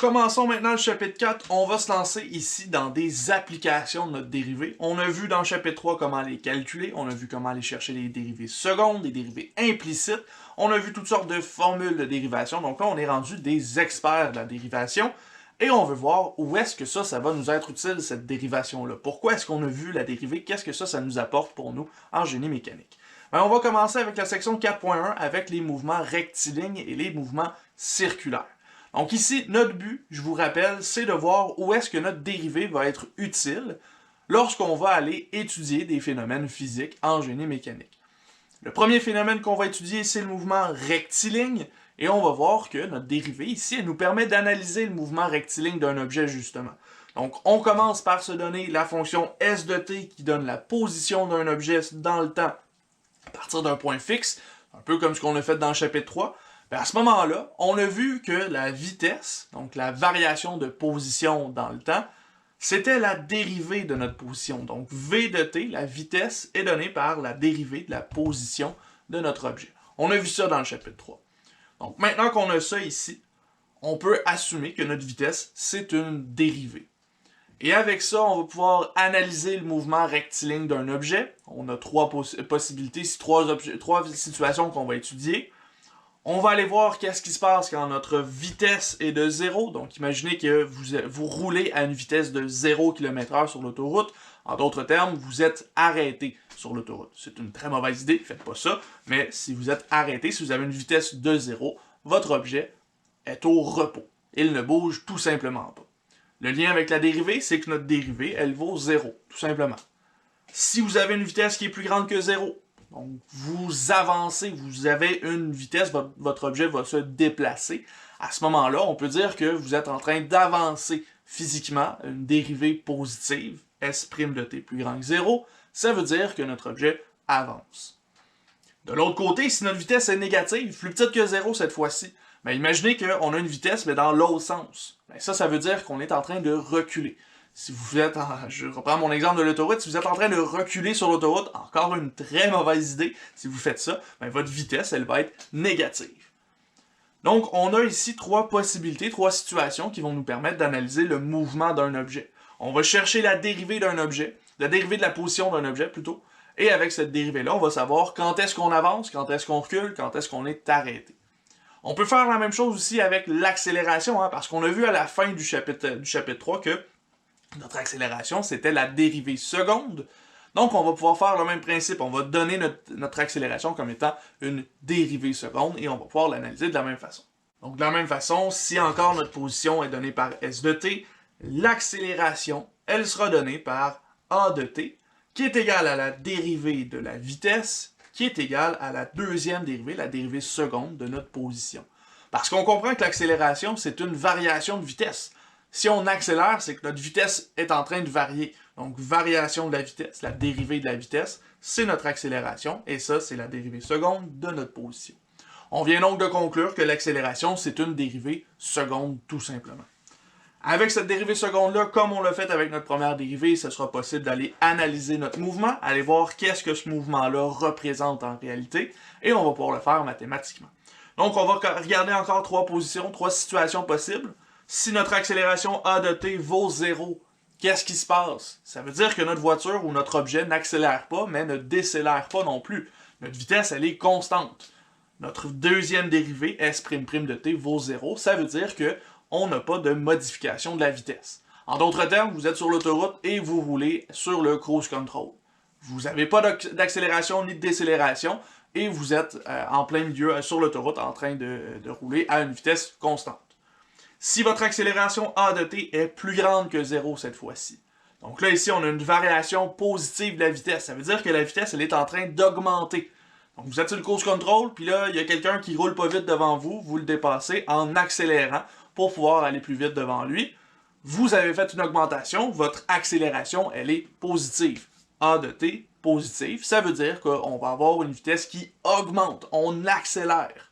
Commençons maintenant le chapitre 4. On va se lancer ici dans des applications de notre dérivée. On a vu dans le chapitre 3 comment les calculer. On a vu comment aller chercher les dérivées secondes, les dérivées implicites. On a vu toutes sortes de formules de dérivation. Donc là, on est rendu des experts de la dérivation. Et on veut voir où est-ce que ça va nous être utile, cette dérivation-là. Pourquoi est-ce qu'on a vu la dérivée? Qu'est-ce que ça nous apporte pour nous en génie mécanique? On va commencer avec la section 4.1 avec les mouvements rectilignes et les mouvements circulaires. Donc ici, notre but, je vous rappelle, c'est de voir où est-ce que notre dérivée va être utile lorsqu'on va aller étudier des phénomènes physiques en génie mécanique. Le premier phénomène qu'on va étudier, c'est le mouvement rectiligne, et on va voir que notre dérivée ici, elle nous permet d'analyser le mouvement rectiligne d'un objet justement. Donc on commence par se donner la fonction s de t qui donne la position d'un objet dans le temps à partir d'un point fixe, un peu comme ce qu'on a fait dans le chapitre 3. À ce moment-là, on a vu que la vitesse, donc la variation de position dans le temps, c'était la dérivée de notre position. Donc v de t, la vitesse, est donnée par la dérivée de la position de notre objet. On a vu ça dans le chapitre 3. Donc maintenant qu'on a ça ici, on peut assumer que notre vitesse, c'est une dérivée. Et avec ça, on va pouvoir analyser le mouvement rectiligne d'un objet. On a trois possibilités, trois situations qu'on va étudier. On va aller voir qu'est-ce qui se passe quand notre vitesse est de 0. Donc, imaginez que vous roulez à une vitesse de 0 km/h sur l'autoroute. En d'autres termes, vous êtes arrêté sur l'autoroute. C'est une très mauvaise idée, faites pas ça. Mais si vous êtes arrêté, si vous avez une vitesse de 0, votre objet est au repos. Il ne bouge tout simplement pas. Le lien avec la dérivée, c'est que notre dérivée, elle vaut 0, tout simplement. Si vous avez une vitesse qui est plus grande que 0, donc, vous avancez, vous avez une vitesse, votre objet va se déplacer. À ce moment-là, on peut dire que vous êtes en train d'avancer physiquement une dérivée positive, S' de t plus grand que 0. Ça veut dire que notre objet avance. De l'autre côté, si notre vitesse est négative, plus petite que 0 cette fois-ci, imaginez qu'on a une vitesse mais dans l'autre sens. Ça veut dire qu'on est en train de reculer. Si vous êtes, je reprends mon exemple de l'autoroute, si vous êtes en train de reculer sur l'autoroute, encore une très mauvaise idée, si vous faites ça, votre vitesse, elle va être négative. Donc, on a ici trois possibilités, trois situations qui vont nous permettre d'analyser le mouvement d'un objet. On va chercher la dérivée d'un objet, la dérivée de la position d'un objet plutôt, et avec cette dérivée-là, on va savoir quand est-ce qu'on avance, quand est-ce qu'on recule, quand est-ce qu'on est arrêté. On peut faire la même chose aussi avec l'accélération, parce qu'on a vu à la fin du chapitre 3 que notre accélération, c'était la dérivée seconde. Donc, on va pouvoir faire le même principe. On va donner notre accélération comme étant une dérivée seconde et on va pouvoir l'analyser de la même façon. Donc, de la même façon, si encore notre position est donnée par s de t, l'accélération, elle sera donnée par a de t, qui est égale à la dérivée de la vitesse, qui est égale à la deuxième dérivée, la dérivée seconde de notre position. Parce qu'on comprend que l'accélération, c'est une variation de vitesse. Si on accélère, c'est que notre vitesse est en train de varier. Donc, variation de la vitesse, la dérivée de la vitesse, c'est notre accélération, et ça, c'est la dérivée seconde de notre position. On vient donc de conclure que l'accélération, c'est une dérivée seconde, tout simplement. Avec cette dérivée seconde-là, comme on l'a fait avec notre première dérivée, ce sera possible d'aller analyser notre mouvement, aller voir qu'est-ce que ce mouvement-là représente en réalité, et on va pouvoir le faire mathématiquement. Donc, on va regarder encore trois positions, trois situations possibles. Si notre accélération a de t vaut 0, qu'est-ce qui se passe? Ça veut dire que notre voiture ou notre objet n'accélère pas, mais ne décélère pas non plus. Notre vitesse, elle est constante. Notre deuxième dérivée, s' de t, vaut 0. Ça veut dire qu'on n'a pas de modification de la vitesse. En d'autres termes, vous êtes sur l'autoroute et vous roulez sur le cruise control. Vous n'avez pas d'accélération ni de décélération et vous êtes en plein milieu sur l'autoroute en train de rouler à une vitesse constante. Si votre accélération a de t est plus grande que 0 cette fois-ci. Donc là, ici, on a une variation positive de la vitesse. Ça veut dire que la vitesse, elle est en train d'augmenter. Donc vous êtes sur le cruise control, puis là, il y a quelqu'un qui roule pas vite devant vous, vous le dépassez en accélérant pour pouvoir aller plus vite devant lui. Vous avez fait une augmentation, votre accélération, elle est positive. A de t, positive, ça veut dire qu'on va avoir une vitesse qui augmente, on accélère.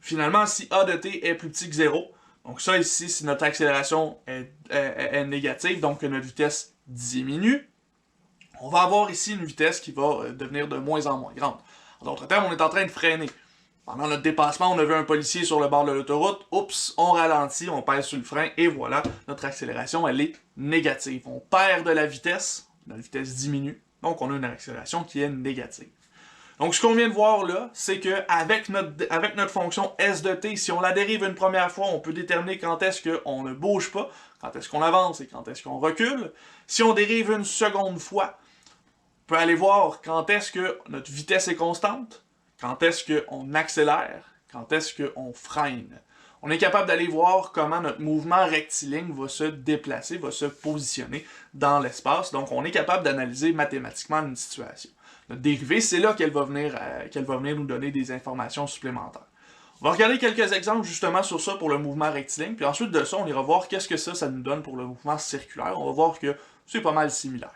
Finalement, si A de t est plus petit que 0, donc ça ici, si notre accélération est négative, donc que notre vitesse diminue, on va avoir ici une vitesse qui va devenir de moins en moins grande. En d'autres termes, on est en train de freiner. Pendant notre dépassement, on a vu un policier sur le bord de l'autoroute. Oups, on ralentit, on pèse sur le frein et voilà, notre accélération, elle est négative. On perd de la vitesse vitesse diminue, donc on a une accélération qui est négative. Donc ce qu'on vient de voir là, c'est qu'avec notre fonction s de t, si on la dérive une première fois, on peut déterminer quand est-ce qu'on ne bouge pas, quand est-ce qu'on avance et quand est-ce qu'on recule. Si on dérive une seconde fois, on peut aller voir quand est-ce que notre vitesse est constante, quand est-ce qu'on accélère, quand est-ce qu'on freine. On est capable d'aller voir comment notre mouvement rectiligne va se déplacer, va se positionner dans l'espace. Donc on est capable d'analyser mathématiquement une situation. Notre dérivée, c'est là qu'elle va venir nous donner des informations supplémentaires. On va regarder quelques exemples justement sur ça pour le mouvement rectiligne, puis ensuite de ça, on ira voir qu'est-ce que ça nous donne pour le mouvement circulaire. On va voir que c'est pas mal similaire.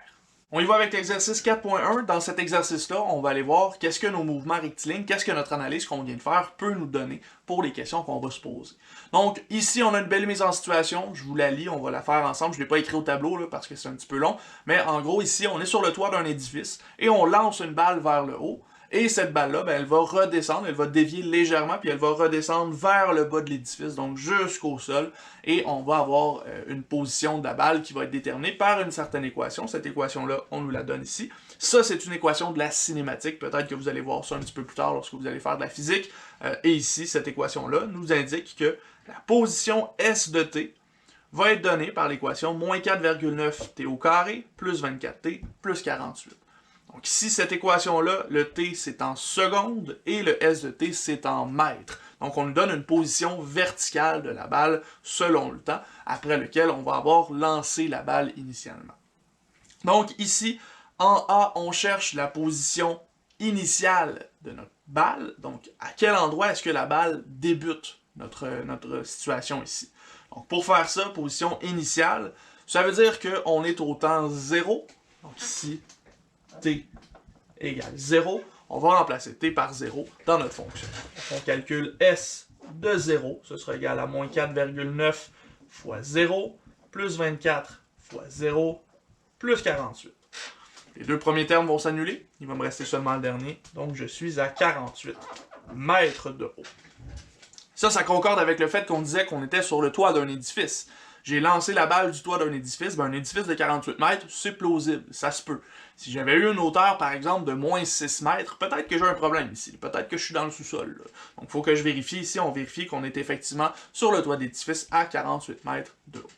On y va avec l'exercice 4.1. Dans cet exercice-là, on va aller voir qu'est-ce que nos mouvements rectilignes, qu'est-ce que notre analyse qu'on vient de faire peut nous donner pour les questions qu'on va se poser. Donc ici, on a une belle mise en situation. Je vous la lis, on va la faire ensemble. Je ne l'ai pas écrit au tableau là, parce que c'est un petit peu long. Mais en gros, ici, on est sur le toit d'un édifice et on lance une balle vers le haut. Et cette balle-là, elle va redescendre, elle va dévier légèrement, puis elle va redescendre vers le bas de l'édifice, donc jusqu'au sol, et on va avoir une position de la balle qui va être déterminée par une certaine équation. Cette équation-là, on nous la donne ici. Ça, c'est une équation de la cinématique. Peut-être que vous allez voir ça un petit peu plus tard lorsque vous allez faire de la physique. Et ici, cette équation-là nous indique que la position S de t va être donnée par l'équation moins 4,9t au carré plus 24t plus 48. Donc ici, cette équation-là, le t c'est en secondes et le s de t c'est en mètres. Donc on nous donne une position verticale de la balle selon le temps, après lequel on va avoir lancé la balle initialement. Donc ici, en A, on cherche la position initiale de notre balle. Donc à quel endroit est-ce que la balle débute notre situation ici. Donc pour faire ça, position initiale, ça veut dire qu'on est au temps 0. Donc ici, t égale 0, on va remplacer t par 0 dans notre fonction. Donc on calcule s de 0, ce sera égal à moins 4,9 fois 0, plus 24 fois 0, plus 48. Les deux premiers termes vont s'annuler, il va me rester seulement le dernier, donc je suis à 48 mètres de haut. Ça concorde avec le fait qu'on disait qu'on était sur le toit d'un édifice. J'ai lancé la balle du toit d'un édifice, un édifice de 48 mètres, c'est plausible, ça se peut. Si j'avais eu une hauteur, par exemple, de moins 6 mètres, peut-être que j'ai un problème ici, peut-être que je suis dans le sous-sol. Donc il faut que je vérifie ici, on vérifie qu'on est effectivement sur le toit d'édifice à 48 mètres de haut.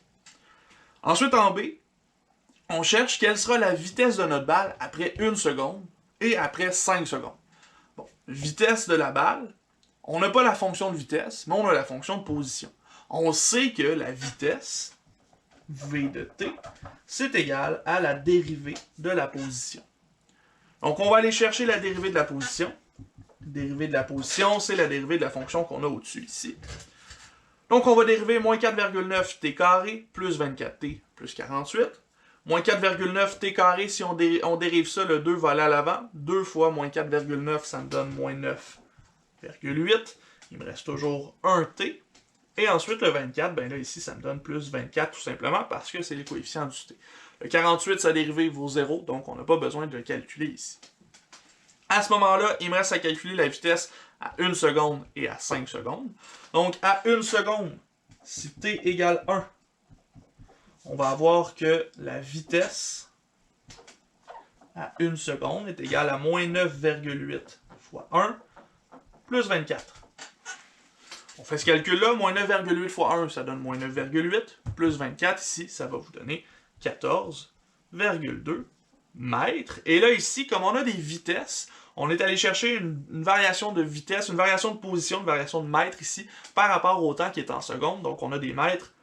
Ensuite, en B, on cherche quelle sera la vitesse de notre balle après 1 seconde et après 5 secondes. Bon, vitesse de la balle, on n'a pas la fonction de vitesse, mais on a la fonction de position. On sait que la vitesse, v de t, c'est égal à la dérivée de la position. Donc on va aller chercher la dérivée de la position. Dérivée de la position, c'est la dérivée de la fonction qu'on a au-dessus ici. Donc on va dériver moins 4,9 t carré plus 24t plus 48. Moins 4,9 t carré, si on dérive ça, le 2 va aller à l'avant. 2 fois moins 4,9, ça me donne moins 9,8. Il me reste toujours 1 t. Et ensuite, le 24, ben là, ici, ça me donne plus 24 tout simplement parce que c'est les coefficients du t. Le 48, sa dérivée vaut 0, donc on n'a pas besoin de le calculer ici. À ce moment-là, il me reste à calculer la vitesse à 1 seconde et à 5 secondes. Donc, à 1 seconde, si t égale 1, on va avoir que la vitesse à 1 seconde est égale à moins 9,8 fois 1 plus 24. On fait ce calcul-là, moins 9,8 fois 1, ça donne moins 9,8, plus 24, ici, ça va vous donner 14,2 mètres. Et là, ici, comme on a des vitesses, on est allé chercher une variation de vitesse, une variation de position, une variation de mètres ici, par rapport au temps qui est en secondes. Donc, on a des mètres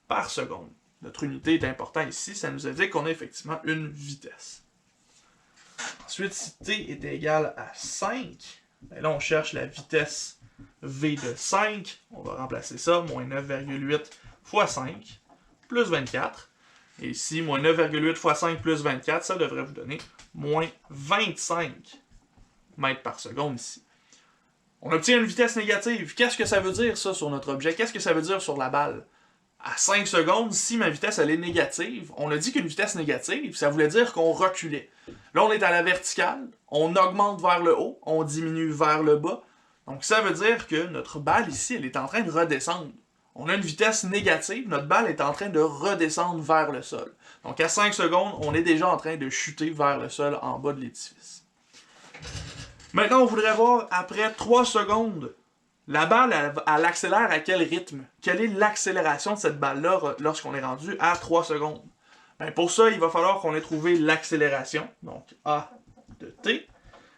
par seconde. Notre unité est importante ici, ça nous indique qu'on a effectivement une vitesse. Ensuite, si t est égal à 5, ben là, on cherche la vitesse v de 5, on va remplacer ça, moins 9,8 fois 5, plus 24. Et ici, moins 9,8 fois 5 plus 24, ça devrait vous donner moins 25 mètres par seconde ici. On obtient une vitesse négative. Qu'est-ce que ça veut dire, ça, sur notre objet? Qu'est-ce que ça veut dire sur la balle? À 5 secondes, si ma vitesse, elle est négative, on a dit qu'une vitesse négative, ça voulait dire qu'on reculait. Là, on est à la verticale, on augmente vers le haut, on diminue vers le bas. Donc ça veut dire que notre balle ici, elle est en train de redescendre. On a une vitesse négative, notre balle est en train de redescendre vers le sol. Donc à 5 secondes, on est déjà en train de chuter vers le sol en bas de l'édifice. Maintenant, on voudrait voir, après 3 secondes, la balle, elle accélère à quel rythme? Quelle est l'accélération de cette balle-là lorsqu'on est rendu à 3 secondes? Ben pour ça, il va falloir qu'on ait trouvé l'accélération, donc A de t.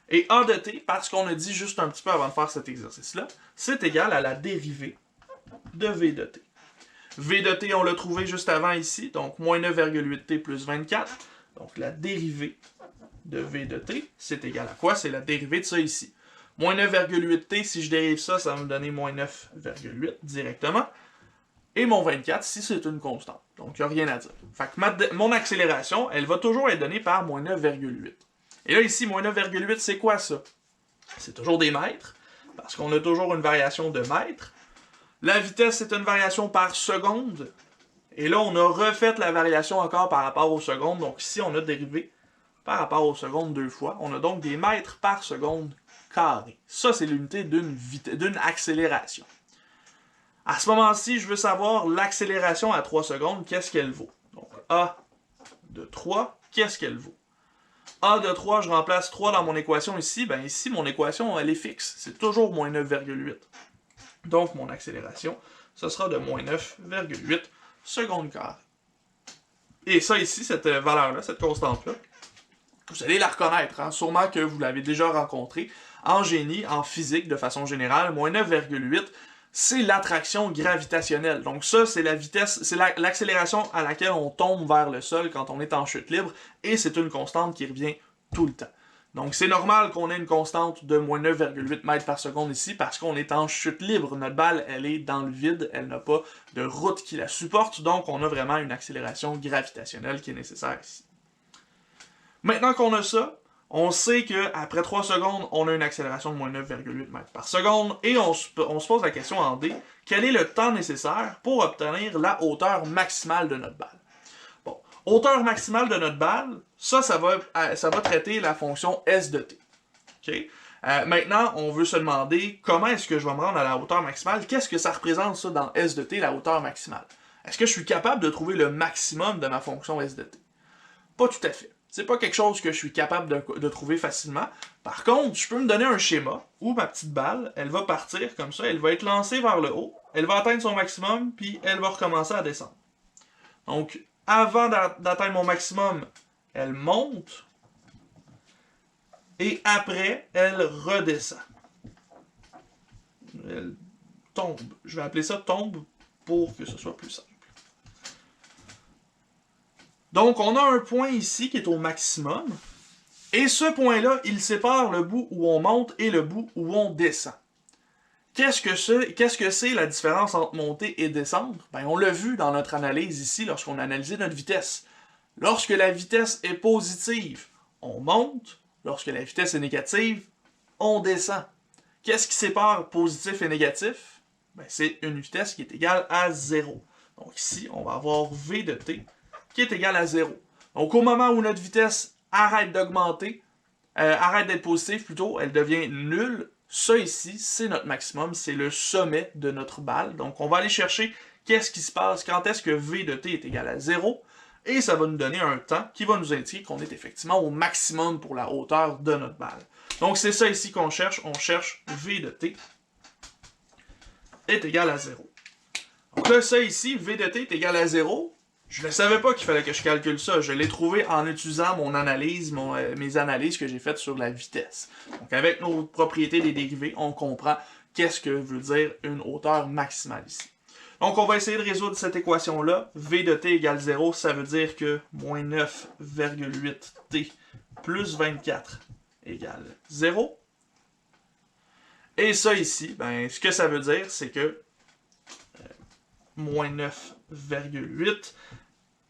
Et A de t, parce qu'on a dit juste un petit peu avant de faire cet exercice-là, c'est égal à la dérivée de V de t. V de t, on l'a trouvé juste avant ici, donc moins 9,8t plus 24. Donc la dérivée de V de t, c'est égal à quoi? C'est la dérivée de ça ici. Moins 9,8t, si je dérive ça, ça va me donner moins 9,8 directement. Et mon 24, si c'est une constante. Donc, il n'y a rien à dire. Fait que mon accélération, elle va toujours être donnée par moins 9,8. Et là, ici, moins 9,8, c'est quoi ça? C'est toujours des mètres, parce qu'on a toujours une variation de mètres. La vitesse, c'est une variation par seconde. Et là, on a refait la variation encore par rapport aux secondes. Donc ici, on a dérivé par rapport aux secondes 2 fois. On a donc des mètres par seconde carré. Ça, c'est l'unité d'une accélération. À ce moment-ci, je veux savoir l'accélération à 3 secondes, qu'est-ce qu'elle vaut? Donc A de 3, qu'est-ce qu'elle vaut? A de 3, je remplace 3 dans mon équation ici. Ben ici, mon équation, elle est fixe. C'est toujours moins 9,8. Donc, mon accélération, ce sera de moins 9,8 secondes carrées. Et ça ici, cette valeur-là, cette constante-là, vous allez la reconnaître, hein? Sûrement que vous l'avez déjà rencontrée en génie, en physique de façon générale. Moins 9,8, c'est l'attraction gravitationnelle. Donc ça, c'est la vitesse, c'est l'accélération à laquelle on tombe vers le sol quand on est en chute libre, et c'est une constante qui revient tout le temps. Donc c'est normal qu'on ait une constante de moins 9,8 mètres par seconde ici, parce qu'on est en chute libre. Notre balle, elle est dans le vide, elle n'a pas de route qui la supporte, donc on a vraiment une accélération gravitationnelle qui est nécessaire ici. Maintenant qu'on a ça, on sait qu'après 3 secondes, on a une accélération de moins 9,8 mètres par seconde, et on se pose la question en D, quel est le temps nécessaire pour obtenir la hauteur maximale de notre balle? Bon, hauteur maximale de notre balle, ça va traiter la fonction S de t. Okay? Maintenant, on veut se demander comment est-ce que je vais me rendre à la hauteur maximale, qu'est-ce que ça représente ça dans S de t, la hauteur maximale? Est-ce que je suis capable de trouver le maximum de ma fonction S de t? Pas tout à fait. C'est pas quelque chose que je suis capable de trouver facilement. Par contre, je peux me donner un schéma où ma petite balle, elle va partir comme ça, elle va être lancée vers le haut, elle va atteindre son maximum, puis elle va recommencer à descendre. Donc, avant d'atteindre mon maximum, elle monte, et après, elle redescend. Elle tombe. Je vais appeler ça tombe pour que ce soit plus simple. Donc, on a un point ici qui est au maximum, et ce point-là, il sépare le bout où on monte et le bout où on descend. Qu'est-ce que c'est la différence entre monter et descendre? Ben, on l'a vu dans notre analyse ici, lorsqu'on a analysé notre vitesse. Lorsque la vitesse est positive, on monte. Lorsque la vitesse est négative, on descend. Qu'est-ce qui sépare positif et négatif? Ben, c'est une vitesse qui est égale à 0. Donc ici, on va avoir V de t qui est égal à 0. Donc au moment où notre vitesse arrête d'augmenter, arrête d'être positive plutôt, elle devient nulle. Ça ici, c'est notre maximum, c'est le sommet de notre balle. Donc on va aller chercher qu'est-ce qui se passe, quand est-ce que V de t est égal à 0, et ça va nous donner un temps qui va nous indiquer qu'on est effectivement au maximum pour la hauteur de notre balle. Donc c'est ça ici qu'on cherche, on cherche V de t est égal à 0. Donc là, ça ici, V de t est égal à 0, je ne savais pas qu'il fallait que je calcule ça. Je l'ai trouvé en utilisant mon analyse, mes analyses que j'ai faites sur la vitesse. Donc avec nos propriétés des dérivés, on comprend qu'est-ce que veut dire une hauteur maximale ici. Donc on va essayer de résoudre cette équation-là. V de t égale 0, ça veut dire que moins 9,8t plus 24 égale 0. Et ça ici, ben, ce que ça veut dire, c'est que moins 9,8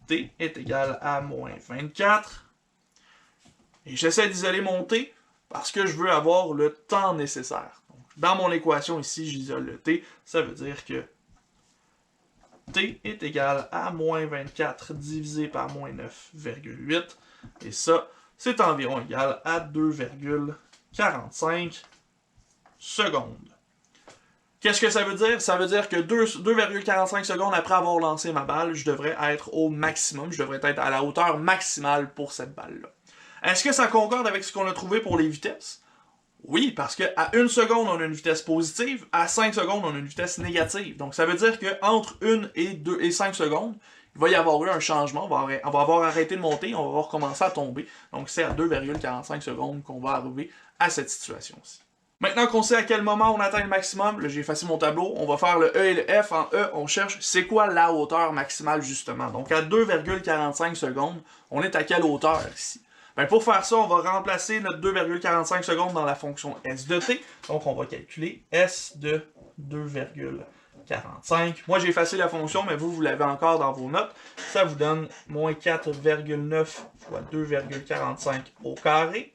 t est égal à moins 24. Et j'essaie d'isoler mon t parce que je veux avoir le temps nécessaire. Donc, dans mon équation ici, j'isole le t. Ça veut dire que t est égal à moins 24 divisé par moins 9,8. Et ça, c'est environ égal à 2,45 secondes. Qu'est-ce que ça veut dire? Ça veut dire que 2,45 secondes après avoir lancé ma balle, je devrais être au maximum, je devrais être à la hauteur maximale pour cette balle-là. Est-ce que ça concorde avec ce qu'on a trouvé pour les vitesses? Oui, parce qu'à 1 seconde, on a une vitesse positive, à 5 secondes, on a une vitesse négative. Donc ça veut dire qu'entre 1 et 5 secondes, il va y avoir eu un changement, on va avoir arrêté de monter, on va avoir commencé à tomber. Donc c'est à 2,45 secondes qu'on va arriver à cette situation-ci. Maintenant qu'on sait à quel moment on atteint le maximum, là j'ai effacé mon tableau, on va faire le E et le F. En E, on cherche c'est quoi la hauteur maximale justement. Donc à 2,45 secondes, on est à quelle hauteur ici? Ben pour faire ça, on va remplacer notre 2,45 secondes dans la fonction S de t. Donc on va calculer S de 2,45. Moi j'ai effacé la fonction, mais vous l'avez encore dans vos notes. Ça vous donne moins 4,9 fois 2,45 au carré,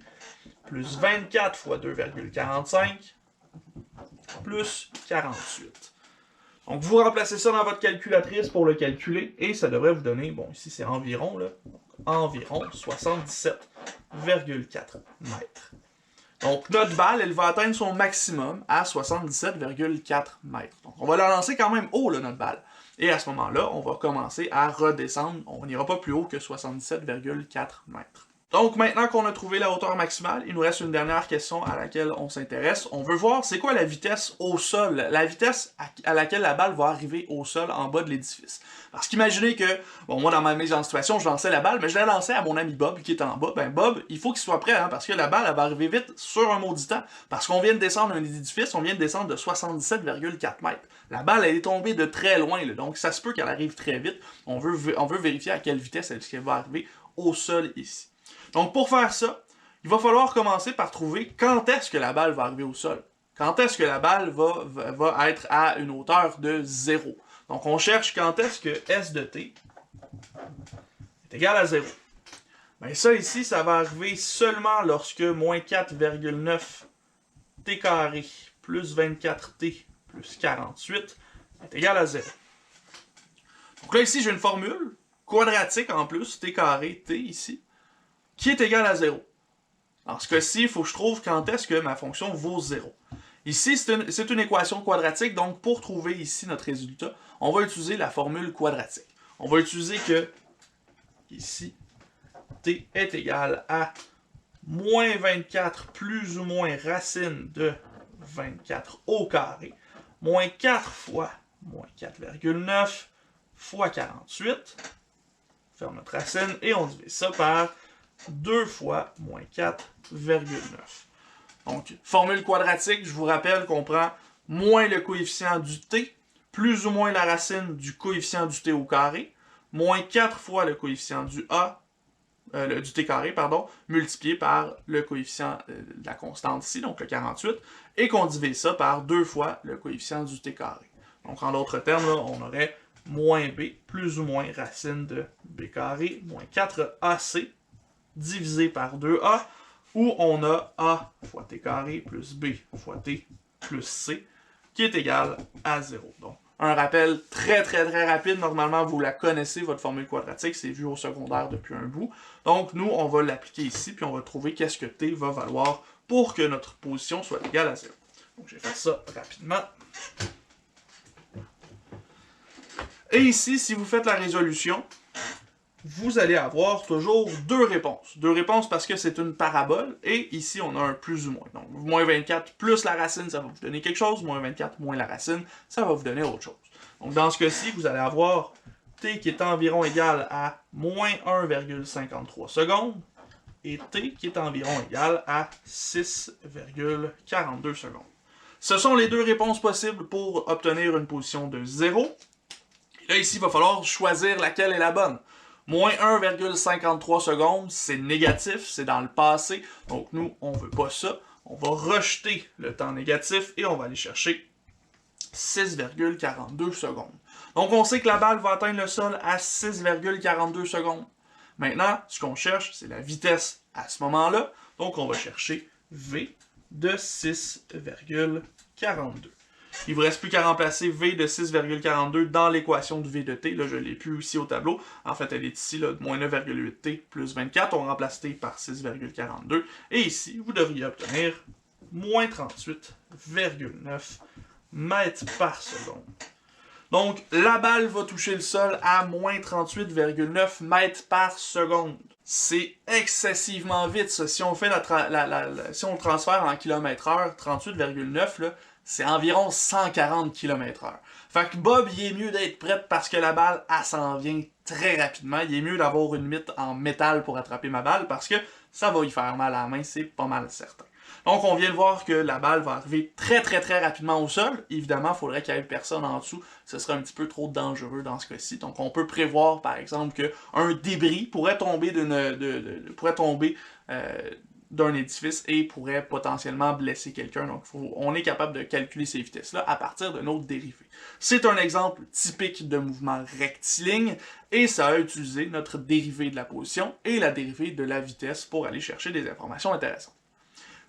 plus 24 fois 2,45, plus 48. Donc vous remplacez ça dans votre calculatrice pour le calculer, et ça devrait vous donner, bon ici c'est environ, là, environ 77,4 mètres. Donc notre balle, elle va atteindre son maximum à 77,4 mètres. Donc on va la lancer quand même haut, là, notre balle. Et à ce moment-là, on va commencer à redescendre. On n'ira pas plus haut que 77,4 mètres. Donc maintenant qu'on a trouvé la hauteur maximale, il nous reste une dernière question à laquelle on s'intéresse. On veut voir c'est quoi la vitesse au sol, la vitesse à laquelle la balle va arriver au sol en bas de l'édifice. Parce qu'imaginez que, bon moi dans ma mise en situation, je lançais la balle, mais je la lançais à mon ami Bob qui est en bas. Ben Bob, il faut qu'il soit prêt, hein, parce que la balle elle va arriver vite sur un maudit temps. Parce qu'on vient de descendre un édifice, on vient de descendre de 77,4 mètres. La balle elle est tombée de très loin, là, donc ça se peut qu'elle arrive très vite. On veut vérifier à quelle vitesse elle va arriver au sol ici. Donc pour faire ça, il va falloir commencer par trouver quand est-ce que la balle va arriver au sol. Quand est-ce que la balle va être à une hauteur de 0. Donc on cherche quand est-ce que S de t est égal à 0. Bien ça ici, ça va arriver seulement lorsque moins 4,9 t carré plus 24t plus 48 est égal à 0. Donc là ici j'ai une formule quadratique en plus, t carré, t ici, qui est égal à 0. En ce cas-ci, il faut que je trouve quand est-ce que ma fonction vaut 0. Ici, c'est une équation quadratique, donc pour trouver ici notre résultat, on va utiliser la formule quadratique. On va utiliser que, ici, t est égal à moins 24 plus ou moins racine de 24 au carré, moins 4 fois moins 4,9 fois 48. On ferme notre racine et on divise ça par 2 fois moins 4,9. Donc, formule quadratique, je vous rappelle qu'on prend moins le coefficient du t, plus ou moins la racine du coefficient du t au carré, moins 4 fois le coefficient du du t carré, pardon, multiplié par le coefficient de la constante ici, donc le 48, et qu'on divise ça par 2 fois le coefficient du t carré. Donc, en d'autres termes, là, on aurait moins b, plus ou moins racine de b carré, moins 4ac, divisé par 2a, où on a a fois t carré plus b fois t plus c, qui est égal à 0. Donc, un rappel très rapide, normalement vous la connaissez, votre formule quadratique, c'est vu au secondaire depuis un bout. Donc, nous, on va l'appliquer ici, puis on va trouver qu'est-ce que t va valoir pour que notre position soit égale à 0. Donc, je vais faire ça rapidement. Et ici, si vous faites la résolution, vous allez avoir toujours deux réponses. Deux réponses parce que c'est une parabole, et ici, on a un plus ou moins. Donc, moins 24 plus la racine, ça va vous donner quelque chose. Moins 24 moins la racine, ça va vous donner autre chose. Donc, dans ce cas-ci, vous allez avoir t qui est environ égal à moins 1,53 secondes, et t qui est environ égal à 6,42 secondes. Ce sont les deux réponses possibles pour obtenir une position de 0. Et là, ici, il va falloir choisir laquelle est la bonne. Moins 1,53 secondes, c'est négatif, c'est dans le passé. Donc nous, on ne veut pas ça. On va rejeter le temps négatif et on va aller chercher 6,42 secondes. Donc on sait que la balle va atteindre le sol à 6,42 secondes. Maintenant, ce qu'on cherche, c'est la vitesse à ce moment-là. Donc on va chercher V de 6,42. Il ne vous reste plus qu'à remplacer V de 6,42 dans l'équation de V de t. Là, je ne l'ai plus ici au tableau. En fait, elle est ici, là, moins 9,8t plus 24. On remplace t par 6,42. Et ici, vous devriez obtenir moins 38,9 mètres par seconde. Donc, la balle va toucher le sol à moins 38,9 mètres par seconde. C'est excessivement vite, ça. Si on fait si on le transfère en km/h, 38,9, c'est environ 140 km/h. Fait que Bob, il est mieux d'être prêt parce que la balle, elle s'en vient très rapidement. Il est mieux d'avoir une mitre en métal pour attraper ma balle parce que ça va y faire mal à la main, c'est pas mal certain. Donc, on vient de voir que la balle va arriver très rapidement au sol. Évidemment, il faudrait qu'il y ait personne en dessous. Ce serait un petit peu trop dangereux dans ce cas-ci. Donc, on peut prévoir, par exemple, qu'un débris pourrait tomber d'un édifice et pourrait potentiellement blesser quelqu'un. Donc, on est capable de calculer ces vitesses-là à partir de notre dérivée. C'est un exemple typique de mouvement rectiligne et ça a utilisé notre dérivée de la position et la dérivée de la vitesse pour aller chercher des informations intéressantes.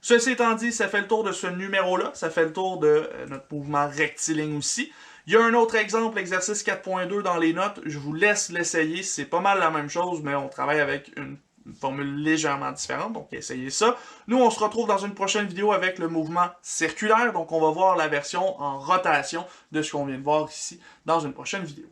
Ceci étant dit, ça fait le tour de ce numéro-là, ça fait le tour de notre mouvement rectiligne aussi. Il y a un autre exemple, l'exercice 4.2 dans les notes, je vous laisse l'essayer, c'est pas mal la même chose, mais on travaille avec une formule légèrement différente, donc essayez ça. Nous, on se retrouve dans une prochaine vidéo avec le mouvement circulaire, donc on va voir la version en rotation de ce qu'on vient de voir ici dans une prochaine vidéo.